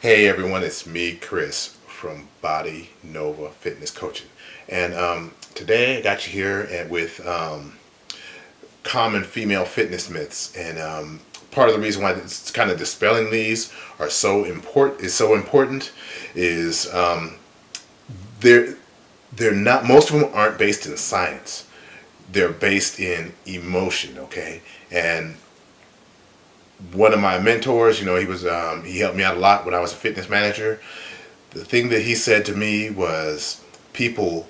Hey everyone, it's me, Chris, from Body Nova Fitness Coaching. And today I got you here with common female fitness myths. And part of the reason why it's kind of dispelling these are so important is they're not, most of them aren't based in science. They're based in emotion, okay? And one of my mentors, he helped me out a lot when I was a fitness manager. The thing that he said to me was, people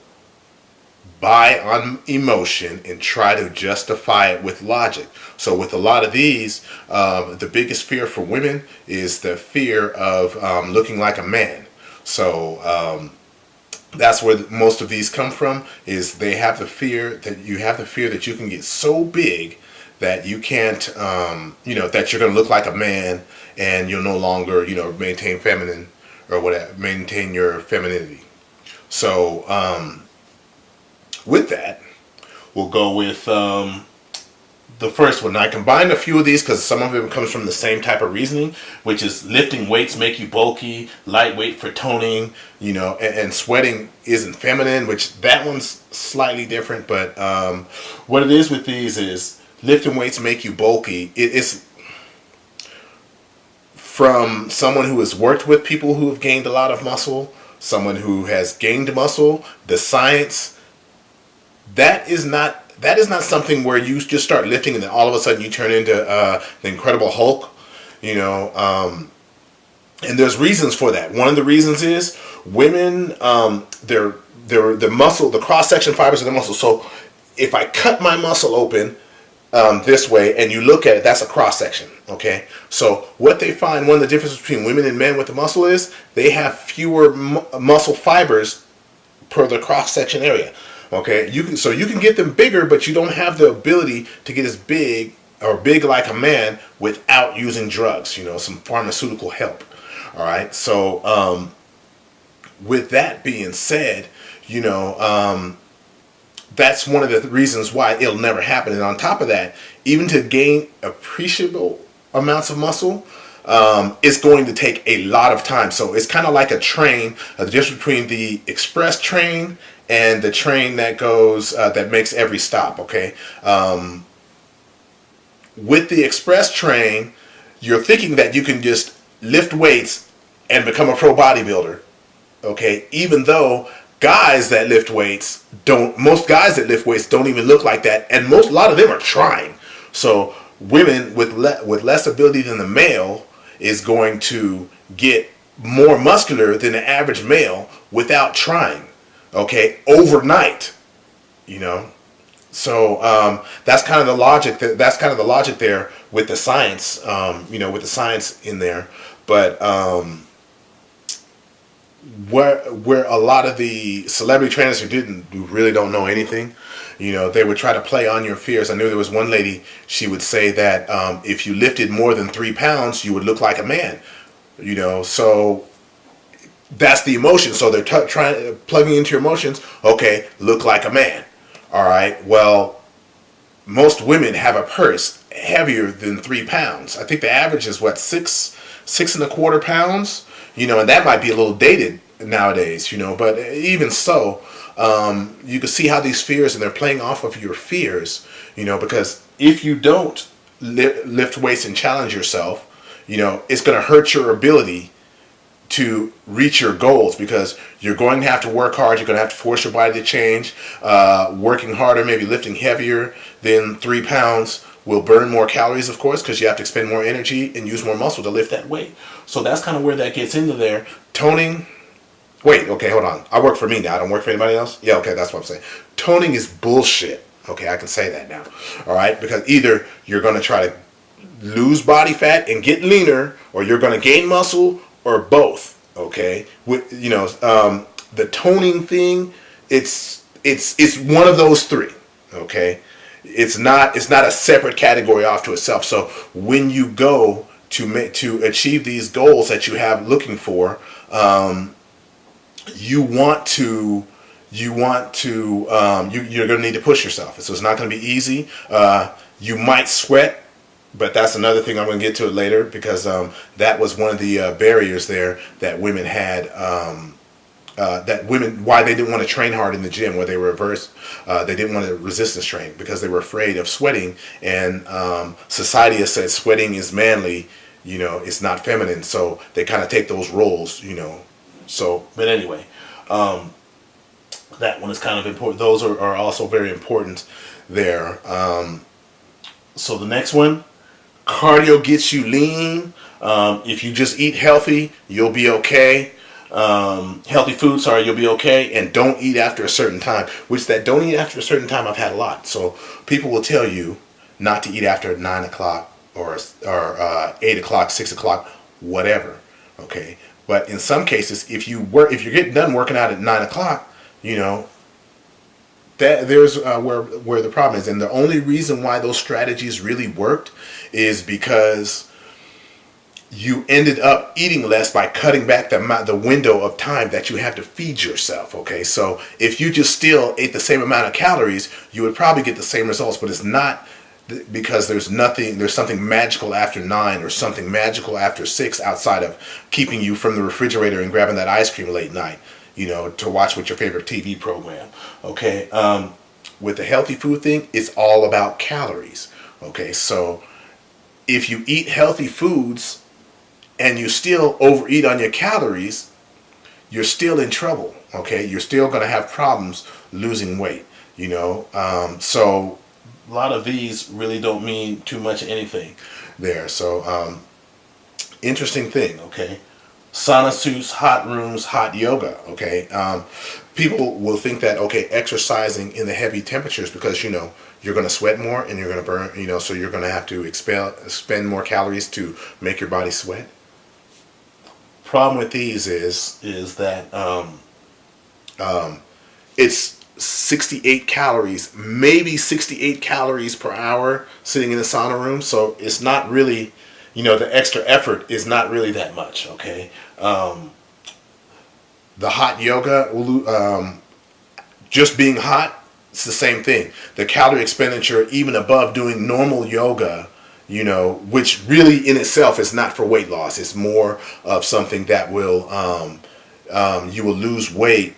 buy on emotion and try to justify it with logic. So with a lot of these, the biggest fear for women is the fear of looking like a man. So that's where most of these come from. Is they have the fear that you can get so big that you can't, that you're going to look like a man and you'll no longer, maintain feminine or whatever, maintain your femininity. So with that, we'll go with the first one. Now, I combined a few of these because some of it comes from the same type of reasoning, which is lifting weights make you bulky, lightweight for toning, and sweating isn't feminine, which that one's slightly different. But what it is with these is lifting weights make you bulky. It's from someone who has worked with people who have gained a lot of muscle, someone who has gained muscle. The science, that is not something where you just start lifting and then all of a sudden you turn into the Incredible Hulk, and there's reasons for that. One of the reasons is women, the muscle, the cross section fibers of the muscle. So if I cut my muscle open this way and you look at it, that's a cross section. Okay, so what they find, one of the differences between women and men with the muscle is they have fewer muscle fibers per the cross section area. Okay, you can get them bigger, but you don't have the ability to get as big or big like a man without using drugs. Some pharmaceutical help. All right, so with that being said, that's one of the reasons why it'll never happen. And on top of that, even to gain appreciable amounts of muscle, it's going to take a lot of time. So it's kind of like a train. The difference between the express train and the train that goes that makes every stop. Okay, with the express train, you're thinking that you can just lift weights and become a pro bodybuilder. Okay, even though most guys that lift weights don't even look like that, and a lot of them are trying. So women with less ability than the male is going to get more muscular than the average male without trying. Okay, overnight. So that's kind of the logic. That's kind of the logic there with the science. With the science in there, but where a lot of the celebrity trainers who really don't know anything, they would try to play on your fears. I knew there was one lady, she would say that if you lifted more than 3 pounds, you would look like a man. So that's the emotion. So they're plugging into your emotions. Okay, look like a man. All right. Well, most women have a purse heavier than 3 pounds. I think the average is what, 6.25 pounds. And that might be a little dated nowadays. But even so, you can see how these fears, and they're playing off of your fears. Because if you don't lift weights and challenge yourself, it's going to hurt your ability to reach your goals, because you're going to have to work hard. You're going to have to force your body to change. Working harder, maybe lifting heavier than 3 pounds will burn more calories, of course, because you have to expend more energy and use more muscle to lift that weight. So that's kind of where that gets into there. Toning. Wait, okay, hold on. I work for me now. I don't work for anybody else? Yeah, okay, that's what I'm saying. Toning is bullshit. Okay, I can say that now. All right, because either you're going to try to lose body fat and get leaner, or you're going to gain muscle, or both. Okay, the toning thing, it's one of those three. Okay, it's not a separate category off to itself. So when you go to achieve these goals that you have looking for, you're going to need to push yourself. So it's not going to be easy. You might sweat But that's another thing. I'm going to get to it later because that was one of the barriers there that women had. That women, why they didn't want to train hard in the gym, where they were averse, they didn't want to resistance train because they were afraid of sweating, and society has said sweating is manly, it's not feminine, so they kind of take those roles, So, but anyway, that one is kind of important. Those are also very important there. So the next one, cardio gets you lean. If you just eat healthy, you'll be okay. Healthy food, you'll be okay, and don't eat after a certain time, which that don't eat after a certain time I've had a lot. So people will tell you not to eat after 9 o'clock or 8 o'clock, 6 o'clock, whatever. Okay. But in some cases, if you're getting done working out at 9 o'clock, that there's where the problem is. And the only reason why those strategies really worked is because you ended up eating less by cutting back the window of time that you have to feed yourself. Okay, so if you just still ate the same amount of calories, you would probably get the same results. But it's not because there's something magical after 9 or something magical after 6 outside of keeping you from the refrigerator and grabbing that ice cream late night, to watch with your favorite TV program. Okay, with the healthy food thing, it's all about calories. Okay, so if you eat healthy foods and you still overeat on your calories, you're still in trouble. Okay, you're still going to have problems losing weight. So a lot of these really don't mean too much anything there. So interesting thing. Okay, sauna suits, hot rooms, hot yoga. Okay, people will think that exercising in the heavy temperatures because you're going to sweat more and you're going to burn. So you're going to have to spend more calories to make your body sweat. Problem with these is that it's 68 calories, maybe 68 calories per hour sitting in the sauna room. So it's not really, the extra effort is not really that much. Okay, the hot yoga, just being hot, it's the same thing. The calorie expenditure, even above doing normal yoga, which really in itself is not for weight loss. It's more of something that will, you will lose weight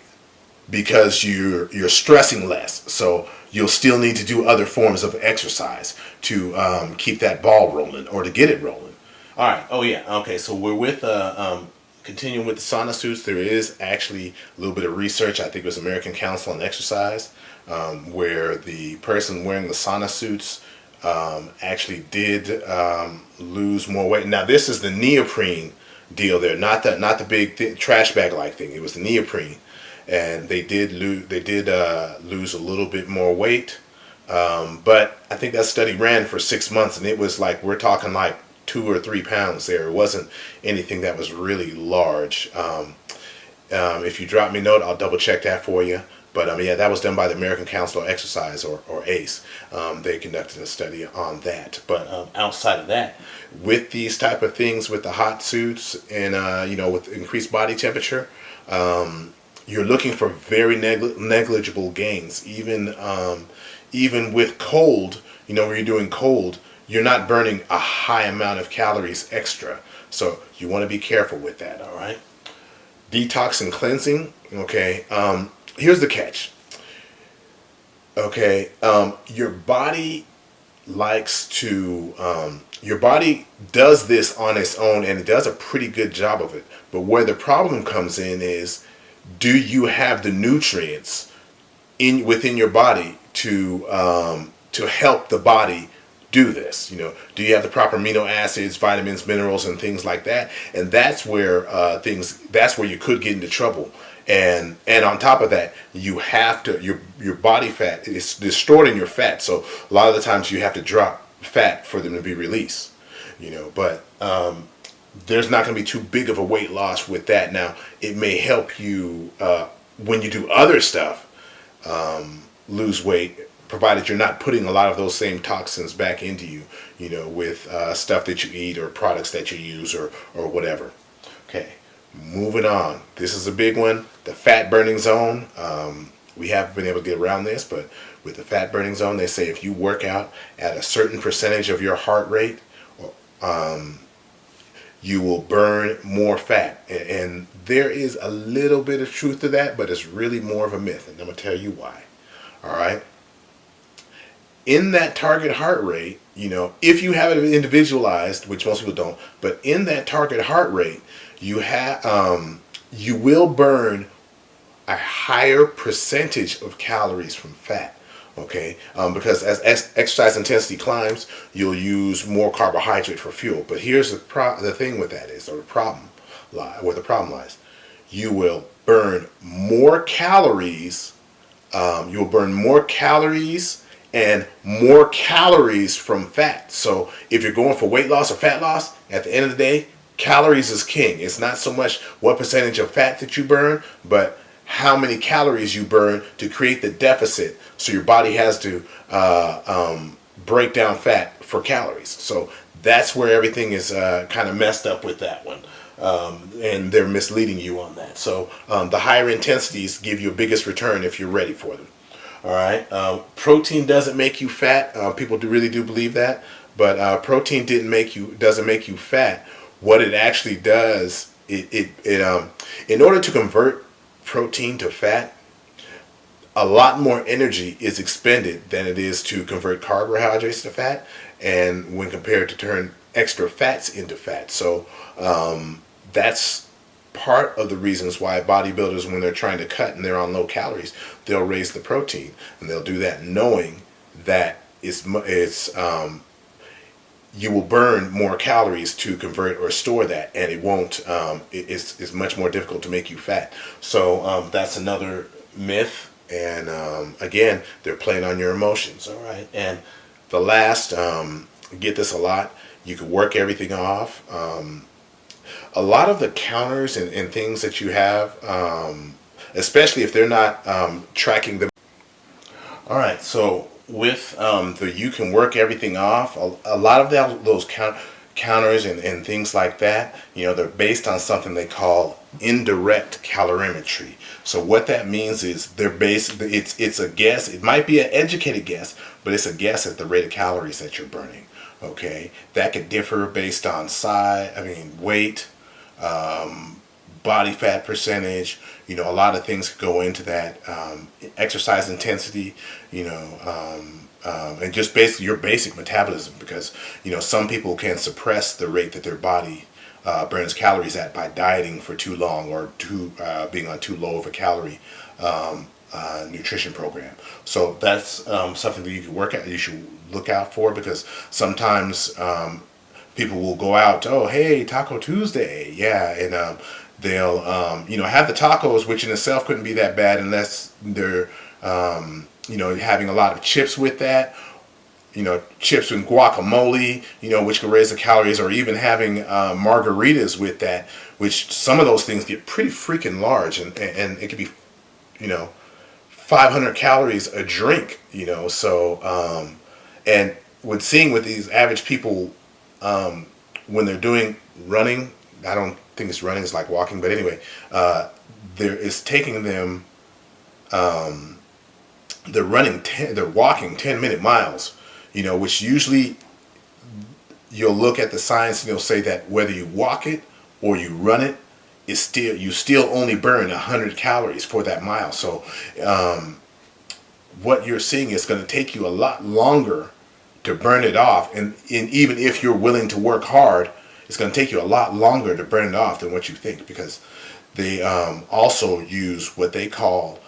because you're stressing less. So you'll still need to do other forms of exercise to keep that ball rolling or to get it rolling. All right. Oh yeah. Okay. So we're with continuing with the sauna suits. There is actually a little bit of research. I think it was American Council on Exercise, where the person wearing the sauna suits actually did lose more weight. Now this is the neoprene deal there, not the big trash bag like thing. It was the neoprene, and they did lose a little bit more weight. But I think that study ran for 6 months, and it was like we're talking like 2 or 3 pounds there. It wasn't anything that was really large. If you drop me a note, I'll double check that for you. But yeah, that was done by the American Council of Exercise, or ACE. They conducted a study on that. But outside of that, with these type of things, with the hot suits and with increased body temperature, you're looking for very negligible gains. Even with cold, where you're doing cold, you're not burning a high amount of calories extra. So you want to be careful with that. All right. Detox and cleansing. Okay. Here's the catch. Okay, your body likes to, your body does this on its own, and it does a pretty good job of it. But where the problem comes in is, do you have the nutrients within your body to help the body do this? Do you have the proper amino acids, vitamins, minerals, and things like that? And that's where that's where you could get into trouble. And on top of that, you have to, your body fat is distorting your fat. So a lot of the times you have to drop fat for them to be released, but there's not going to be too big of a weight loss with that. Now, it may help you when you do other stuff, lose weight, provided you're not putting a lot of those same toxins back into you, with stuff that you eat or products that you use or whatever. Okay. Moving on. This is a big one. The fat burning zone. We haven't been able to get around this, but with the fat burning zone, they say if you work out at a certain percentage of your heart rate, you will burn more fat. And there is a little bit of truth to that, but it's really more of a myth. And I'm going to tell you why. All right. In that target heart rate, if you have it individualized, which most people don't, but in that target heart rate, you will burn a higher percentage of calories from fat. Okay, because as exercise intensity climbs, you'll use more carbohydrate for fuel. But here's the thing with that is, or the problem where the problem lies. You will burn more calories. You will burn more calories and more calories from fat. So if you're going for weight loss or fat loss, at the end of the day, calories is king. It's not so much what percentage of fat that you burn, but how many calories you burn to create the deficit, so your body has to break down fat for calories. So that's where everything is kind of messed up with that one, and they're misleading you on that. So the higher intensities give you a biggest return if you're ready for them. All right. Protein doesn't make you fat. People really do believe that, but protein doesn't make you fat. What it actually does, in order to convert protein to fat, a lot more energy is expended than it is to convert carbohydrates to fat, and when compared to turn extra fats into fat. So that's part of the reasons why bodybuilders, when they're trying to cut and they're on low calories, they'll raise the protein, and they'll do that knowing that you will burn more calories to convert or store that, and it won't. It's much more difficult to make you fat. So that's another myth. And again, they're playing on your emotions. All right. And the last, get this a lot. You can work everything off. A lot of the counters and things that you have, especially if they're not tracking them. All right. So with you can work everything off. A lot of those counters and things like that, they're based on something they call indirect calorimetry. So what that means is it's a guess. It might be an educated guess, but it's a guess at the rate of calories that you're burning. Okay, that could differ based on size. Weight, body fat percentage. A lot of things go into that. Exercise intensity. And just basically your basic metabolism, because some people can suppress the rate that their body burns calories at by dieting for too long, or being on too low of a calorie nutrition program. So that's something that you should look out for, because sometimes people will go out, oh hey, Taco Tuesday, yeah, and they'll have the tacos, which in itself couldn't be that bad unless they're having a lot of chips with that, chips and guacamole, which can raise the calories, or even having margaritas with that, which some of those things get pretty freaking large, and it could be, 500 calories a drink, so, and seeing with these average people, when they're doing running, I don't think it's running, it's like walking, but anyway, it's taking them, they're walking 10-minute miles, which usually you'll look at the science and you'll say that whether you walk it or you run it, you still only burn 100 calories for that mile. So what you're seeing is going to take you a lot longer to burn it off, and even if you're willing to work hard, it's going to take you a lot longer to burn it off than what you think, because they also use what they call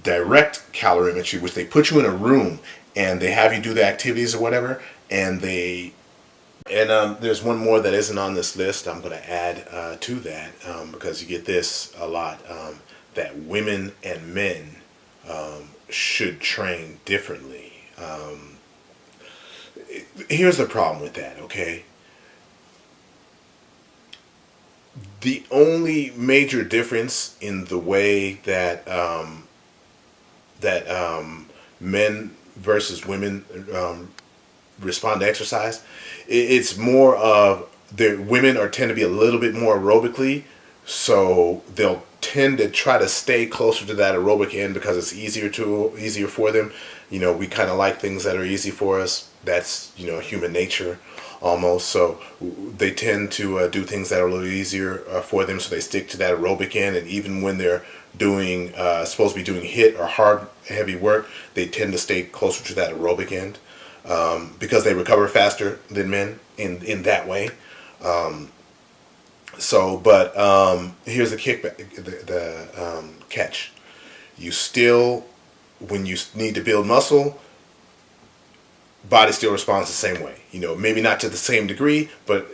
direct calorimetry, which they put you in a room and they have you do the activities or whatever, and there's one more that isn't on this list I'm going to add to that, because you get this a lot, that women and men should train differently. Here's the problem with that, okay? The only major difference in the way that men versus women respond to exercise, it's more of women tend to be a little bit more aerobically, so they'll tend to try to stay closer to that aerobic end because it's easier for them. We kind of like things that are easy for us. That's human nature. almost. So they tend to do things that are a little easier for them, so they stick to that aerobic end. And even when they're doing supposed to be doing hit or hard heavy work, they tend to stay closer to that aerobic end because they recover faster than men in that way. But here's the kickback, the catch. You still, when you need to build muscle, body still responds the same way. Maybe not to the same degree, but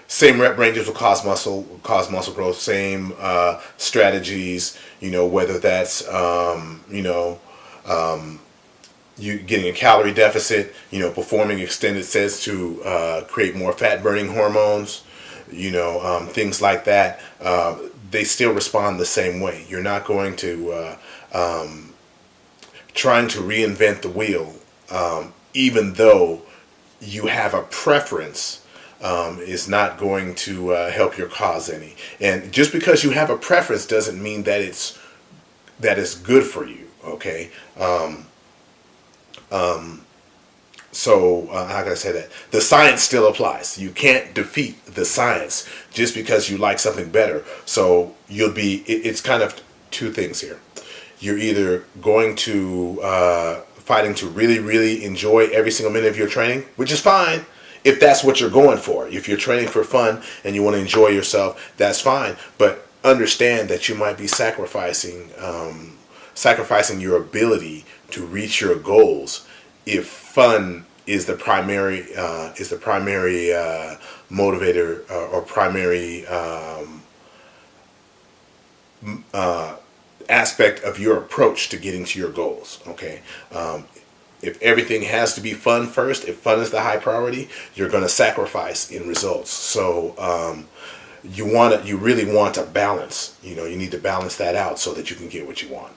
same rep ranges will cause muscle growth. Same strategies. Whether that's you getting a calorie deficit. Performing extended sets to create more fat burning hormones. Things like that. They still respond the same way. You're not going to trying to reinvent the wheel, even though you have a preference, is not going to help your cause any. And just because you have a preference doesn't mean that it's good for you. Okay. So how can I say that? The science still applies. You can't defeat the science just because you like something better. So it's kind of two things here. You're either going to fighting to really, really enjoy every single minute of your training, which is fine if that's what you're going for. If you're training for fun and you want to enjoy yourself, that's fine. But understand that you might be sacrificing your ability to reach your goals if fun is the primary motivator or primary aspect of your approach to getting to your goals. Okay, if everything has to be fun first, if fun is the high priority, you're going to sacrifice in results. So you really want a balance. You need to balance that out so that you can get what you want.